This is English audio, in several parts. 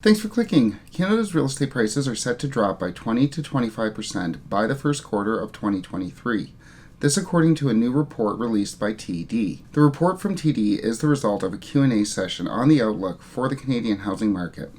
Thanks for clicking. Canada's real estate prices are set to drop by 20 to 25% by the first quarter of 2023. This according to a new report released by TD. The report from TD is the result of a Q&A session on the outlook for the Canadian housing market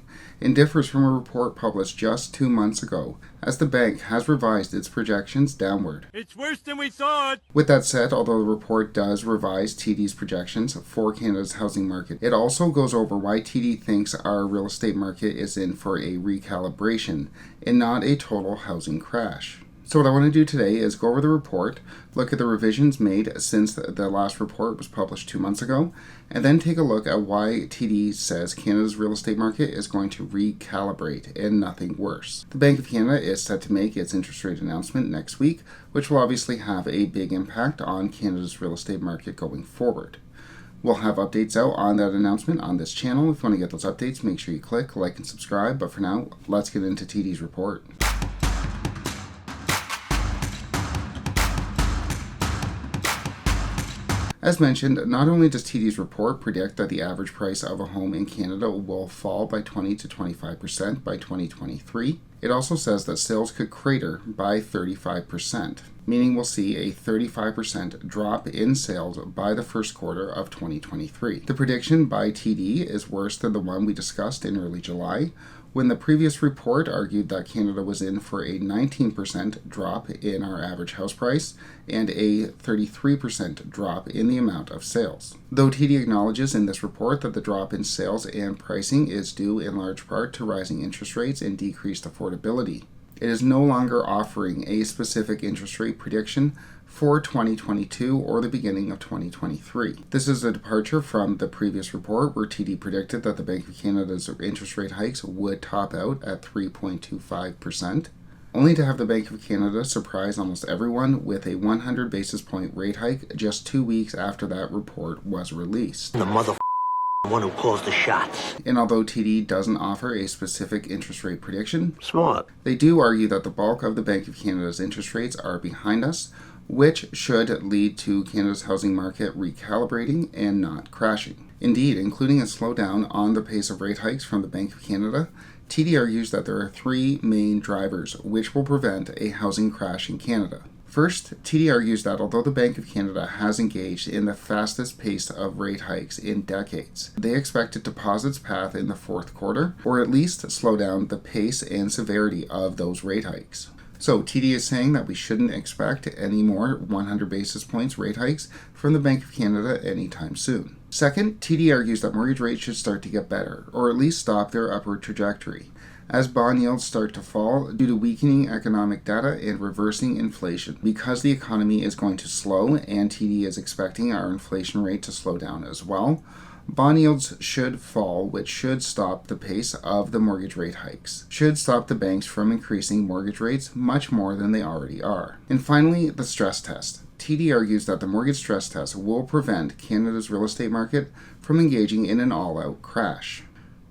and differs from a report published just 2 months ago, as the bank has revised its projections downward. It's worse than we thought! With that said, although the report does revise TD's projections for Canada's housing market, it also goes over why TD thinks our real estate market is in for a recalibration and not a total housing crash. So what I want to do today is go over the report, look at the revisions made since the last report was published 2 months ago, and then take a look at why TD says Canada's real estate market is going to recalibrate and nothing worse. The Bank of Canada is set to make its interest rate announcement next week, which will obviously have a big impact on Canada's real estate market going forward. We'll have updates out on that announcement on this channel. If you want to get those updates, make sure you click like and subscribe. But for now, let's get into TD's report. As mentioned, not only does TD's report predict that the average price of a home in Canada will fall by 20 to 25% by 2023, it also says that sales could crater by 35%, meaning we'll see a 35% drop in sales by the first quarter of 2023. The prediction by TD is worse than the one we discussed in early July, when the previous report argued that Canada was in for a 19% drop in our average house price and a 33% drop in the amount of sales. Though TD acknowledges in this report that the drop in sales and pricing is due in large part to rising interest rates and decreased affordability, it is no longer offering a specific interest rate prediction for 2022 or the beginning of 2023. This is a departure from the previous report where TD predicted that the Bank of Canada's interest rate hikes would top out at 3.25%, only to have the Bank of Canada surprise almost everyone with a 100 basis point rate hike just 2 weeks after that report was released. The one who calls the shots. And although TD doesn't offer a specific interest rate prediction, Smart. they do argue that the bulk of the Bank of Canada's interest rates are behind us, which should lead to Canada's housing market recalibrating and not crashing. Indeed, including a slowdown on the pace of rate hikes from the Bank of Canada, TD argues that there are 3 main drivers which will prevent a housing crash in Canada. First, TD argues that although the Bank of Canada has engaged in the fastest pace of rate hikes in decades, they expect it to pause its path in the fourth quarter, or at least slow down the pace and severity of those rate hikes. So TD is saying that we shouldn't expect any more 100 basis points rate hikes from the Bank of Canada anytime soon. Second, TD argues that mortgage rates should start to get better, or at least stop their upward trajectory, as bond yields start to fall due to weakening economic data and reversing inflation. Because the economy is going to slow and TD is expecting our inflation rate to slow down as well, bond yields should fall, which should stop the pace of the mortgage rate hikes, should stop the banks from increasing mortgage rates much more than they already are. And finally, the stress test. TD argues that the mortgage stress test will prevent Canada's real estate market from engaging in an all-out crash.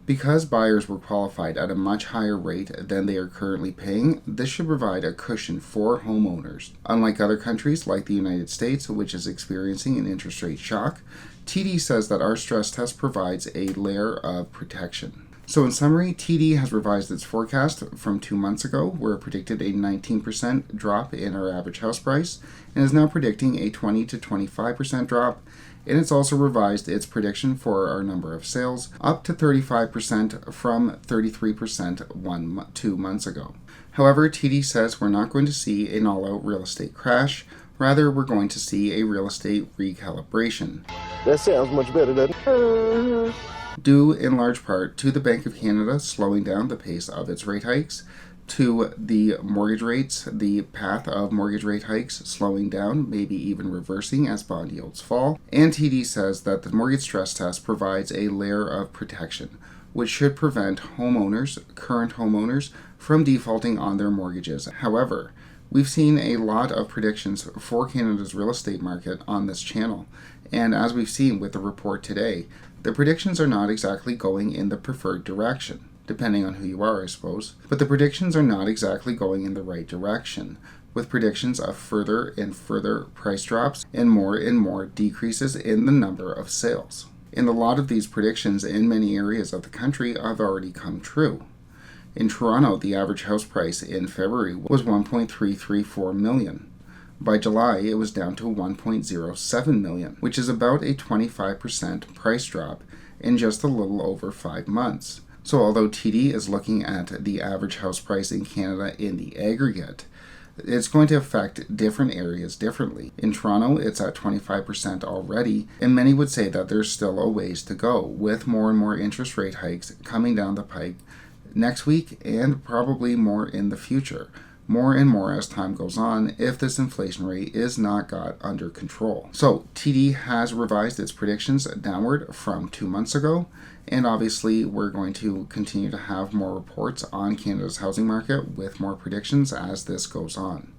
Because buyers were qualified at a much higher rate than they are currently paying, this should provide a cushion for homeowners. Unlike other countries like the United States, which is experiencing an interest rate shock, TD says that our stress test provides a layer of protection. So in summary, TD has revised its forecast from 2 months ago, where it predicted a 19% drop in our average house price, and is now predicting a 20 to 25% drop. And it's also revised its prediction for our number of sales up to 35% from 33% 2 months ago. However, TD says we're not going to see an all-out real estate crash. Rather, we're going to see a real estate recalibration. That sounds much better than... Due in large part to the Bank of Canada slowing down the pace of its rate hikes, to the mortgage rates, the path of mortgage rate hikes slowing down, maybe even reversing as bond yields fall. And TD says that the mortgage stress test provides a layer of protection, which should prevent homeowners, current homeowners, from defaulting on their mortgages. However, we've seen a lot of predictions for Canada's real estate market on this channel, and as we've seen with the report today, the predictions are not exactly going in the preferred direction. Depending on who you are, I suppose. But the predictions are not exactly going in the right direction, with predictions of further and further price drops and more decreases in the number of sales. And a lot of these predictions in many areas of the country have already come true. In Toronto, the average house price in February was $1.334 million. By July, it was down to $1.07 million, which is about a 25% price drop in just a little over 5 months. So although TD is looking at the average house price in Canada in the aggregate, it's going to affect different areas differently. In Toronto, it's at 25% already, and many would say that there's still a ways to go, with more and more interest rate hikes coming down the pike next week and probably more in the future. More and more as time goes on if this inflation rate is not got under control. So TD has revised its predictions downward from 2 months ago, and obviously we're going to continue to have more reports on Canada's housing market with more predictions as this goes on.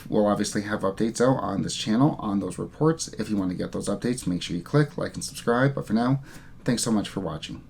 We'll obviously have updates out on this channel on those reports. If you want to get those updates, make sure you click like and subscribe. But for now, thanks so much for watching.